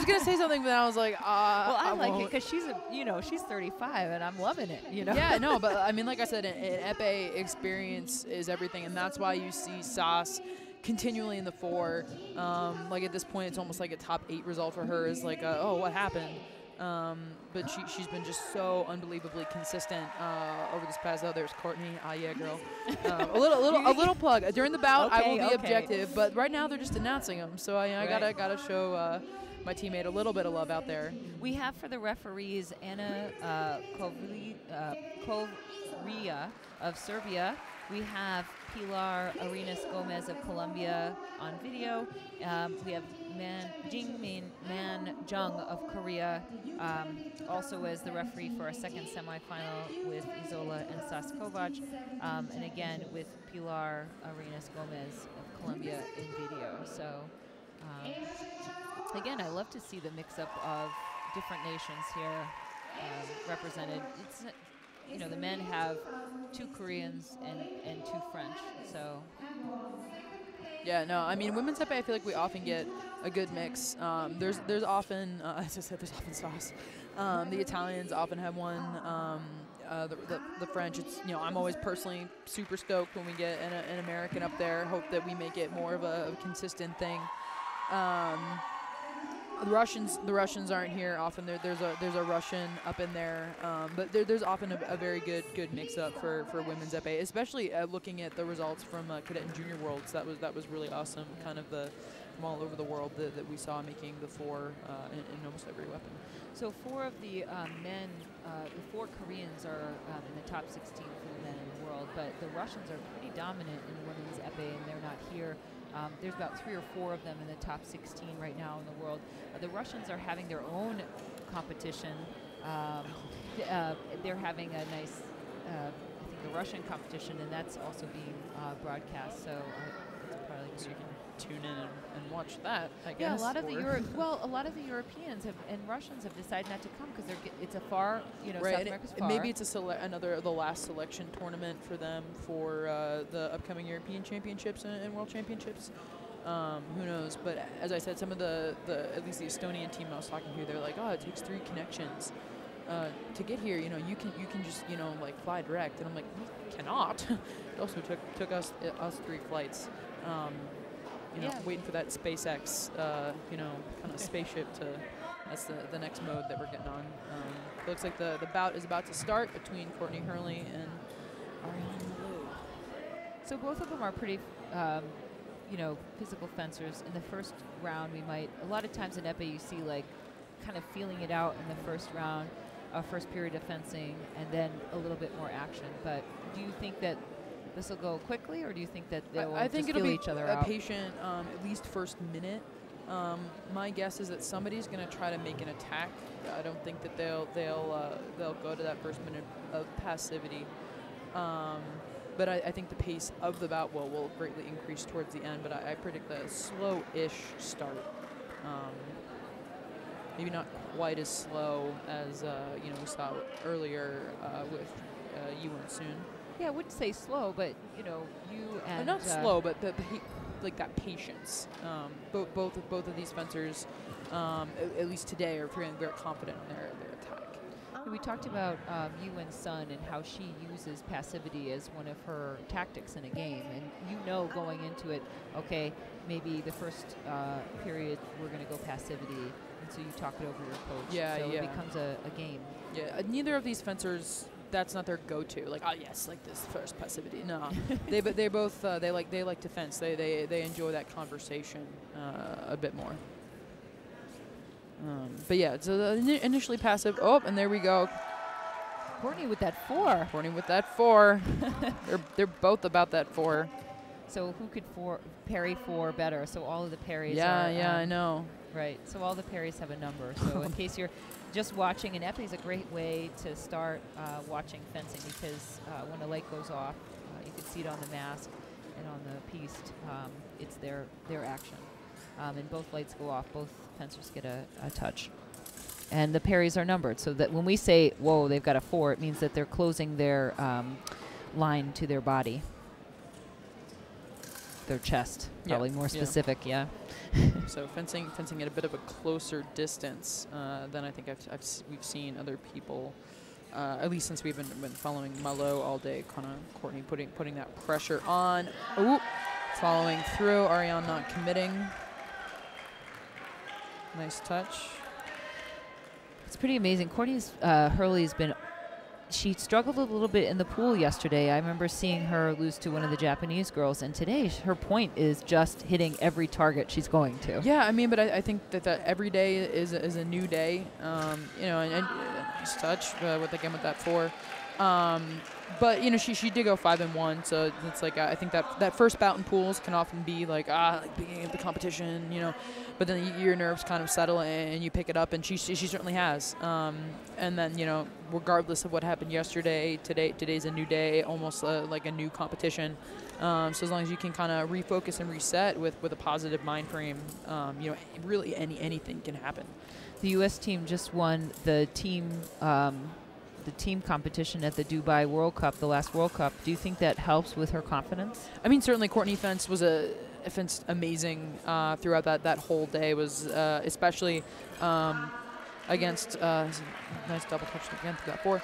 gonna say something, but I was like, well, I like won't. it because she's 35, and I'm loving it. Yeah, no, but I mean, like I said, an epee experience is everything, and that's why you see Sauce continually in the 4. Like at this point, it's almost like a top 8 result for her. Is like, oh, what happened? But she's been just so unbelievably consistent over this past. Oh, there's Courtney. Ah, yeah, girl. A little plug during the bout. I will be objective, but right now they're just announcing them, so I gotta show my teammate a little bit of love out there. We have for the referees Anna Kovria of Serbia. We have Pilar Arenas Gomez of Colombia on video. We have Man Jung of Korea also as the referee for our second semifinal with Isola and Sas Kovac. And again with Pilar Arenas Gomez of Colombia in video. So again, I love to see the mix-up of different nations here represented. It's, the men have 2 Koreans and 2 French, so. Yeah, no, I mean, women's epee, I feel like we often get a good mix. There's often, as I said, there's often Sauce. The Italians often have one. The French, it's, I'm always personally super stoked when we get an American up there. Hope that we make it more of a consistent thing. The Russians aren't here often. There's a Russian up in there, but there's often a very good mix up for women's epee, especially looking at the results from cadet and junior worlds. That was really awesome. Kind of from all over the world that we saw making the 4 in almost every weapon. So 4 of the men, the 4 Koreans are in the top 16 for the men in the world, but the Russians are pretty dominant in women's epee, and they're not here. There's about 3 or 4 of them in the top 16 right now in the world. The Russians are having their own competition. They're having a nice, I think, the Russian competition, and that's also being broadcast. So it's probably so you can tune in and watch that. I guess. Yeah, a lot of the Europeans and Russians have decided not to come because it's a far, right, South America's far. Maybe it's the last selection tournament for them for the upcoming European Championships and World Championships. Who knows? But as I said, some of the at least the Estonian team I was talking to, they're like, oh, it takes 3 connections to get here. You can just like fly direct, and I'm like, we cannot. It also took us 3 flights. Waiting for that SpaceX, kind of spaceship to. That's the next mode that we're getting on. It looks like the bout is about to start between Courtney HURLEY and Ariane MALLO. So both of them are pretty, physical fencers. In the first round, a lot of times in epee you see like kind of feeling it out in the first round, first period of fencing, and then a little bit more action. But do you think that this will go quickly, or do you think that they'll just feel each other out? I think it'll be patient, at least first minute. My guess is that somebody's going to try to make an attack. I don't think that they'll go to that first minute of passivity. But I think the pace of the bout will greatly increase towards the end. But I predict a slow-ish start. Maybe not quite as slow as we saw earlier with you and Soon. Yeah, I wouldn't say slow, but you and not slow, but like that patience. Both of these fencers, at least today, are feeling very confident in their attack. We talked about Yuen's Sun and how she uses passivity as one of her tactics in a game, and going into it, okay, maybe the first period we're going to go passivity, and so you talk it over your coach. Yeah, so it becomes a game. Yeah, neither of these fencers. That's not their go-to. Like, oh yes, like this first passivity. No, they both they like to fence. They enjoy that conversation a bit more. But yeah, so initially passive. Oh, and there we go. Courtney with that 4. Courtney with that 4. they're both about that 4. So who could parry 4 better? So all of the parries. Yeah, I know. Right. So all the parries have a number. So in case you're just watching, and epee is a great way to start watching fencing because when a light goes off, you can see it on the mask and on the piste. It's their action. And both lights go off. Both fencers get a touch. And the parries are numbered so that when we say, whoa, they've got a 4, it means that they're closing their line to their body. their chest, Yeah, probably more specific. Yeah. So fencing at a bit of a closer distance than I think we've seen other people. At least since we've been following MALLO all day, kind of Courtney putting that pressure on. Ooh, following through. Ariane not committing. Nice touch. It's pretty amazing. Courtney's Hurley's been. She struggled a little bit in the pool yesterday. I remember seeing her lose to one of the Japanese girls, and today her point is just hitting every target she's going to. Yeah, I mean, but I think that every day is a new day. You know, and nice touch with that 4. But you know, she did go 5-1, so it's like I think that first bout in pools can often be like beginning of the competition, you know, but then your nerves kind of settle and you pick it up, and she certainly has. And then, you know, regardless of what happened yesterday, today's a new day, almost like a new competition. So as long as you can kind of refocus and reset with a positive mind frame, you know, really anything can happen. The U.S. team just won the team competition at the Dubai World Cup, the last World Cup. Do you think that helps with her confidence? I mean, certainly Courtney fenced amazing throughout that whole day. Was especially against nice double touch again through that 4.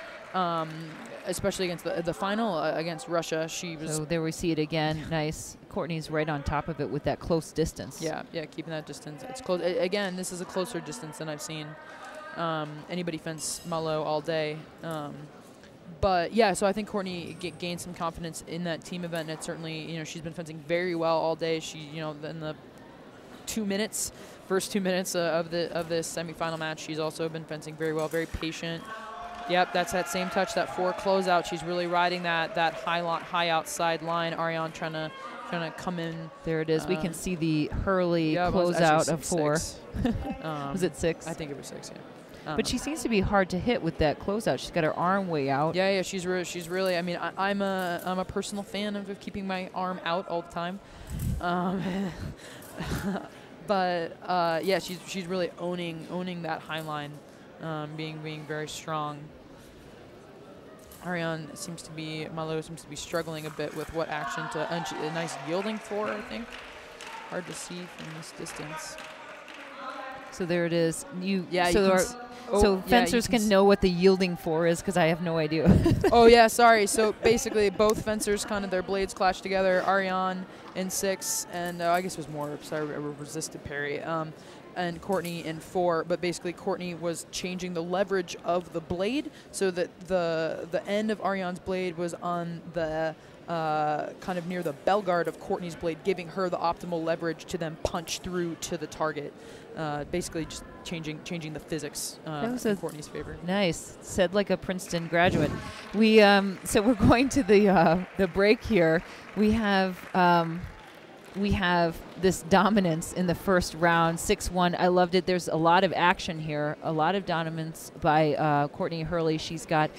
Especially against the final against Russia, she was. So there we see it again. Nice. Courtney's right on top of it with that close distance. Yeah, keeping that distance. It's close. Again, this is a closer distance than I've seen anybody fence MALLO all day. But yeah, so I think Courtney gained some confidence in that team event, and it certainly, you know, she's been fencing very well all day. She, you know, in the first 2 minutes of this semifinal match, she's also been fencing very well, very patient. Yep, that's that same touch, that 4 closeout. She's really riding that high outside line. Ariane trying to come in. There it is. We can see the Hurley closeout of 4. Was it 6? I think it was 6. Yeah. But she seems to be hard to hit with that closeout. She's got her arm way out. Yeah. She's really. I mean, I'm a personal fan of keeping my arm out all the time. But yeah, she's really owning that high line, being very strong. Ariane MALLO seems to be struggling a bit with what action to. A nice yielding 4, I think. Hard to see from this distance. So there it is. So fencers can know what the yielding 4 is, because I have no idea. Oh yeah, sorry. So basically, both fencers their blades clash together. Ariane in 6, and I guess it was more. Sorry, a resisted parry. And Courtney in 4, but basically Courtney was changing the leverage of the blade so that the end of Ariane's blade was on the kind of near the bell guard of Courtney's blade, giving her the optimal leverage to then punch through to the target. Basically just changing the physics in Courtney's favor. Nice. Said like a Princeton graduate. We so we're going to the break here. We have this dominance in the first round, 6-1. I loved it. There's a lot of action here, a lot of dominance by Courtney Hurley. She's got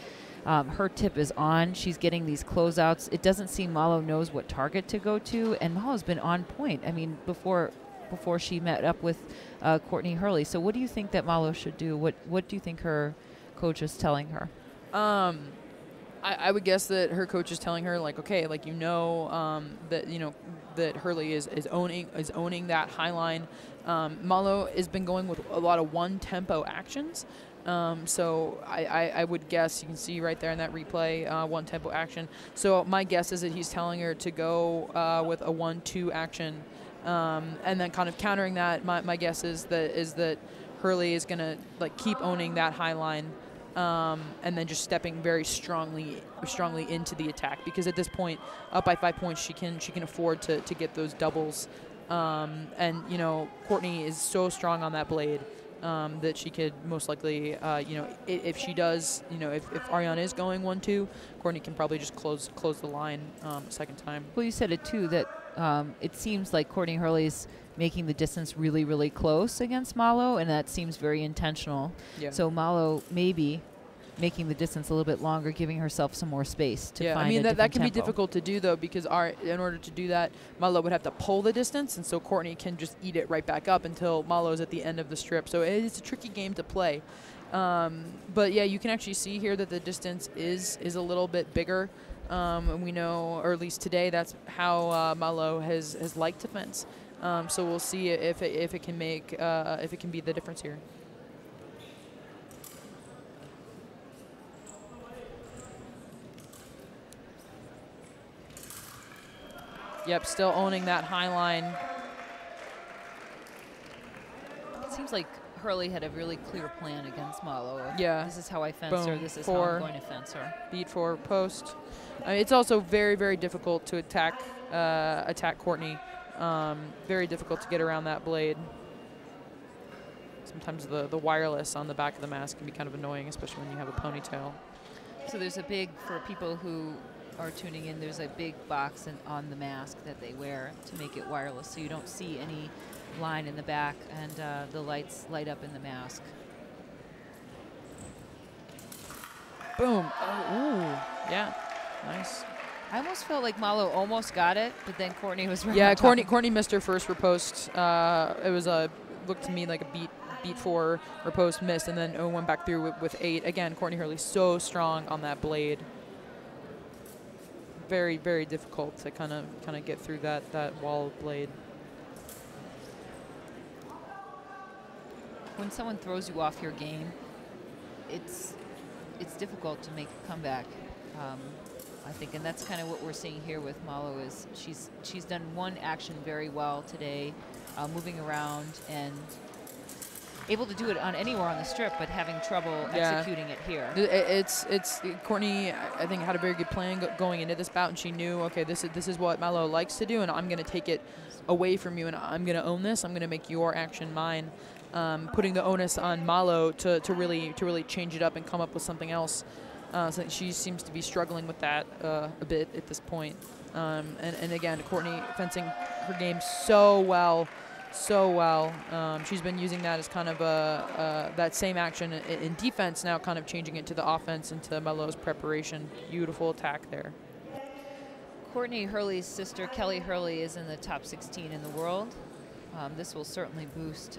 her tip is on. She's getting these closeouts. It doesn't seem MALLO knows what target to go to, and MALLO's been on point. I mean, before she met up with Courtney Hurley. So what do you think that MALLO should do? What do you think her coach is telling her? I would guess that her coach is telling her, like, okay, like, that Hurley is owning that high line. MALLO has been going with a lot of one-tempo actions. So I would guess, you can see right there in that replay, one-tempo action. So my guess is that he's telling her to go with a 1-2 action. And then kind of countering that, my guess is that Hurley is going to keep owning that high line. And then just stepping very strongly into the attack, because at this point, up by 5 points, she can afford to get those doubles. And Courtney is so strong on that blade that she could most likely, if she does, if Ariane is going 1-2, Courtney can probably just close the line second time. Well, you said it too, that it seems like Courtney Hurley's making the distance really, really close against MALLO, and that seems very intentional. Yeah. So MALLO maybe making the distance a little bit longer, giving herself some more space to find a different tempo. That can be difficult to do, though, because in order to do that, MALLO would have to pull the distance, and so Courtney can just eat it right back up until MALLO's at the end of the strip. So it's a tricky game to play. But yeah, you can actually see here that the distance is a little bit bigger And we know, or at least today, that's how MALLO has liked to fence. So we'll see if it can make if it can be the difference here. Yep, still owning that high line. It seems like HURLEY had a really clear plan against MALLO. Yeah. This is how I fence Boom. her. This is how I'm going to fence her. Beat 4 post. It's also very, very difficult to attack Courtney. Very difficult to get around that blade. Sometimes the wireless on the back of the mask can be kind of annoying, especially when you have a ponytail. So there's a big, for people who are tuning in, there's a big box on the mask that they wear to make it wireless, so you don't see any line in the back, and the lights light up in the mask. Boom. Oh, ooh. Yeah. Nice. I almost felt like MALLO almost got it, but then Courtney was right. Yeah, Courtney missed her first riposte. It was looked to me like a beat 4 riposte missed, and then went back through with 8. Again, Courtney HURLEY so strong on that blade. Very, very difficult to kind of get through that wall of blade. When someone throws you off your game, it's difficult to make a comeback. I think, and that's kind of what we're seeing here with MALLO. Is she's done one action very well today, moving around and able to do it on anywhere on the strip, but having trouble executing it here. It's Courtney, I think, had a very good plan going into this bout, and she knew, okay, this is what MALLO likes to do, and I'm going to take it away from you, and I'm going to own this. I'm going to make your action mine. Putting the onus on MALLO to really change it up and come up with something else. So she seems to be struggling with that a bit at this point. And again, Courtney fencing her game so well. She's been using that as kind of that same action in defense, now kind of changing it to the offense into MALLO's preparation. Beautiful attack there. Courtney HURLEY's sister, Kelly HURLEY, is in the top 16 in the world. This will certainly boost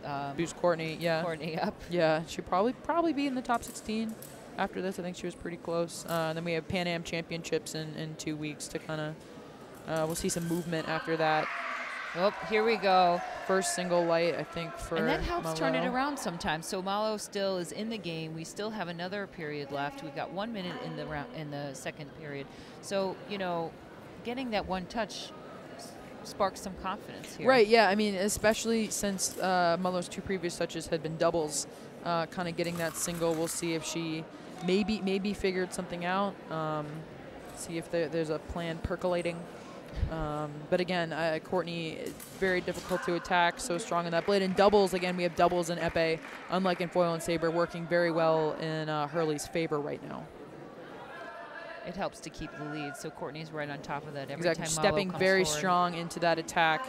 Courtney, yeah. Courtney up. Yeah, she'll probably be in the top 16. After this, I think she was pretty close. Then we have Pan Am Championships in 2 weeks to kind of, we'll see some movement after that. Oh, here we go. First single light, I think, for And that helps MALLO. turn it around sometimes. So MALLO still is in the game. We still have another period left. We've got 1 minute in the round, in the second period. So, you know, getting that one touch sparks some confidence here. Right, yeah. I mean, especially since MALLO's 2 previous touches had been doubles, kind of getting that single. We'll see if she maybe figured something out. See if there's a plan percolating. But again, Courtney, very difficult to attack, so strong in that blade. And doubles, again, we have doubles in epee, unlike in foil and saber, working very well in HURLEY's favor right now. It helps to keep the lead, so Courtney's right on top of that every time MALLO stepping comes very forward. strong into that attack,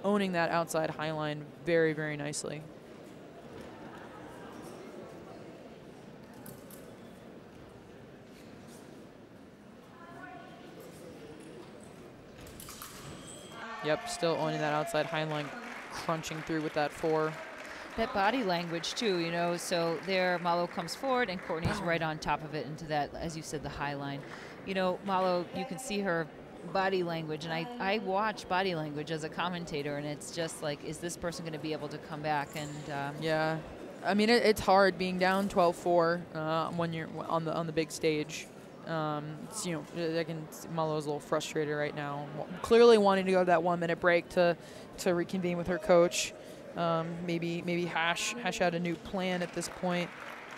owning that outside high line very, very nicely. Yep, still owning that outside high line, crunching through with that 4. That body language too, you know, so there MALLO comes forward and Courtney's right on top of it into that, as you said, the high line. You know, MALLO, you can see her body language, and I watch body language as a commentator, and it's just like, is this person going to be able to come back? And yeah, I mean, it's hard being down 12-4 when you're on the big stage. It's, you know, I can see MALLO's a little frustrated right now, clearly wanting to go to that 1 minute break to reconvene with her coach. Maybe hash out a new plan at this point.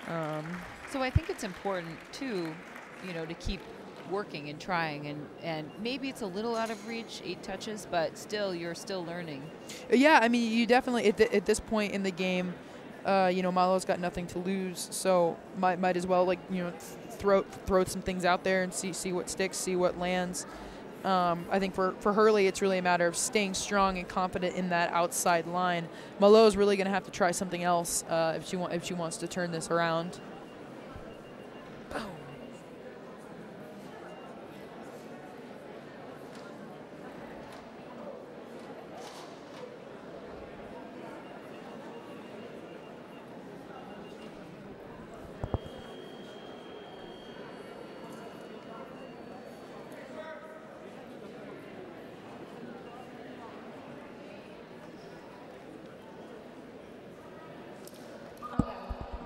So I think it's important too, you know, to keep working and trying, and maybe it's a little out of reach, 8 touches, but still, you're still learning. Yeah, I mean, you definitely at this point in the game, you know, MALLO's got nothing to lose, so might as well, like, you know, throw some things out there and see what sticks, see what lands. I think for HURLEY, it's really a matter of staying strong and confident in that outside line. MALLO's really going to have to try something else if she wants to turn this around. Boom.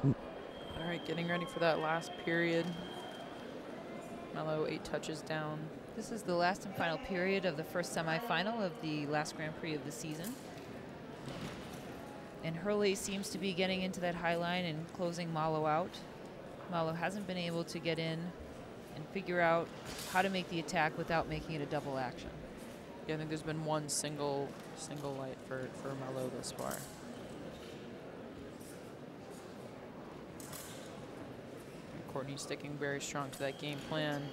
All right, getting ready for that last period. MALLO 8 touches down. This is the last and final period of the first semifinal of the last Grand Prix of the season. And HURLEY seems to be getting into that high line and closing MALLO out. MALLO hasn't been able to get in and figure out how to make the attack without making it a double action. Yeah, I think there's been one single light for MALLO this far. And Courtney sticking very strong to that game plan.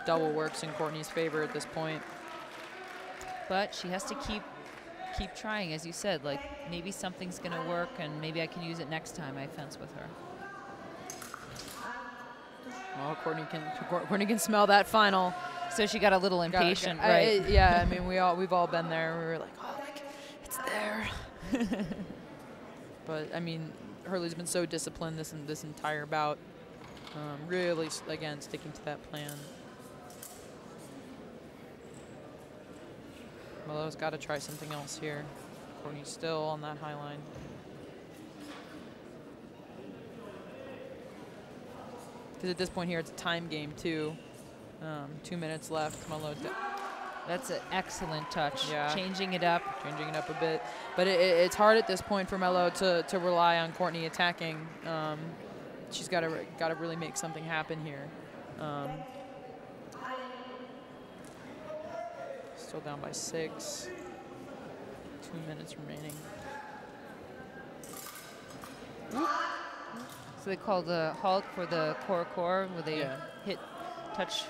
Double works in Courtney's favor at this point. But she has to keep trying, as you said. Like, maybe something's going to work, and maybe I can use it next time I fence with her. Well, Courtney can smell that final. So she got a little impatient, right? Yeah, I mean, we've all been there. We were like, oh, like, it's there. But I mean, HURLEY's been so disciplined this entire bout. Really, again, sticking to that plan. MALLO's got to try something else here. Courtney's still on that high line. Because at this point here, it's a time game too. 2 minutes left. MALLO. That's an excellent touch. Yeah. Changing it up a bit. But it's hard at this point for MALLO to rely on Courtney attacking. She's got to really make something happen here. Still down by 6. 2 minutes remaining. So they call the halt for the core where they hit, touch,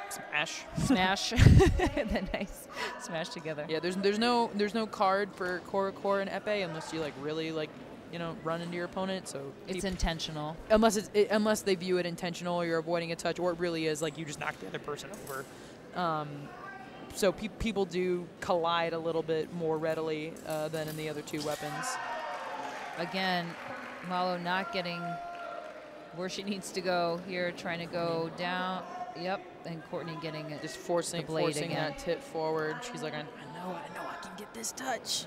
smash, the nice smash together. Yeah, there's no card for core and epee unless you like really like, you know, run into your opponent. So it's intentional. Unless they view it intentional, or you're avoiding a touch, or it really is like you just knock the other person over. So people do collide a little bit more readily than in the other two weapons. Again, MALLO not getting where she needs to go here, trying to go down. Yep, and Courtney getting it. Just forcing that tip forward. She's like, I know I can get this touch.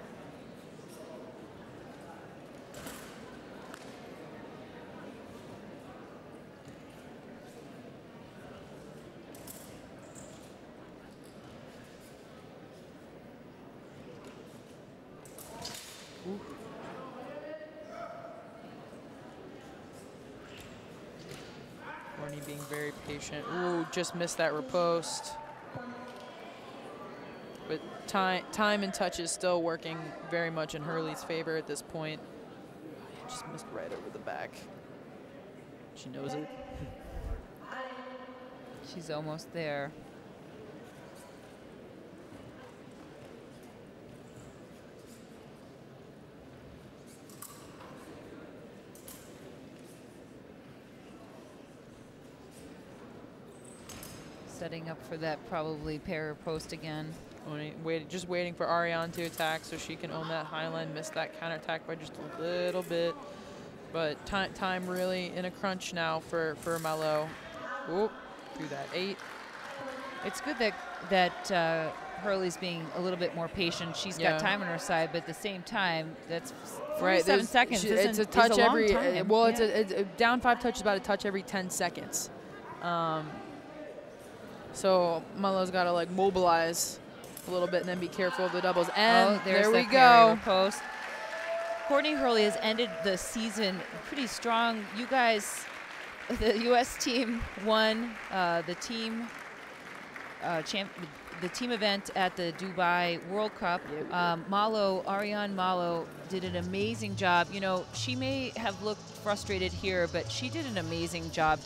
Ooh. Courtney being very patient. Ooh, just missed that riposte. But time and touch is still working very much in HURLEY's favor at this point. Just missed right over the back. She knows it. She's almost there. Setting up for that probably pair post again. Just waiting for Ariane to attack so she can own that high line. Missed that counterattack by just a little bit. But time really in a crunch now for MALLO. Whoop, through that 8. It's good that HURLEY's being a little bit more patient. She's got time on her side, but at the same time, that's 47 seconds. It's a touch every. Well, it's a down 5 touch is about a touch every 10 seconds. So MALLO's got to like mobilize a little bit and then be careful of the doubles. And there we go. Post. Courtney HURLEY has ended the season pretty strong. You guys, the U.S. team won the team event at the Dubai World Cup. Ariane MALLO did an amazing job. You know, she may have looked frustrated here, but she did an amazing job